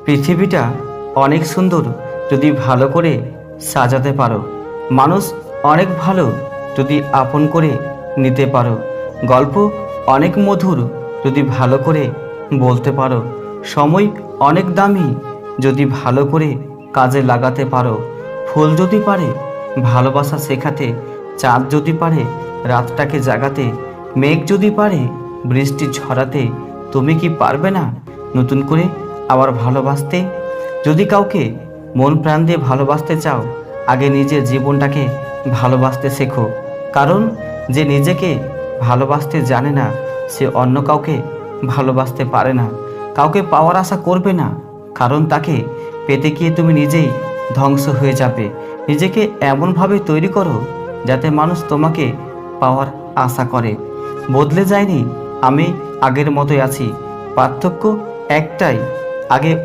পৃথিবীটা অনেক সুন্দর যদি ভালো করে সাজাতে পারো। মানুষ অনেক ভালো যদি আপন করে নিতে পারো। গল্প অনেক মধুর যদি ভালো করে বলতে পারো। সময় অনেক দামি যদি ভালো করে কাজে লাগাতে পারো। ফুল যদি পারে ভালোবাসা শেখাতে, চাঁদ যদি পারে রাতটাকে জাগাতে, মেঘ যদি পারে বৃষ্টি ঝরাতে, তুমি কি পারবে না নতুন করে আবার ভালোবাসতে? যদি কাউকে মন প্রাণ দিয়ে ভালোবাসতে চাও, আগে নিজের জীবনটাকে ভালোবাসতে শেখো। কারণ যে নিজেকে ভালোবাসতে জানে না, সে অন্য কাউকে ভালোবাসতে পারে না। কাউকে পাওয়ার আশা করবে না, কারণ তাকে পেতে গিয়ে তুমি নিজেই ধ্বংস হয়ে যাবে। নিজেকে এমনভাবে তৈরি করো যাতে মানুষ তোমাকে পাওয়ার আশা করে। বদলে যায়নি, আমি আগের মতোই আছি। পার্থক্য একটাই, আগে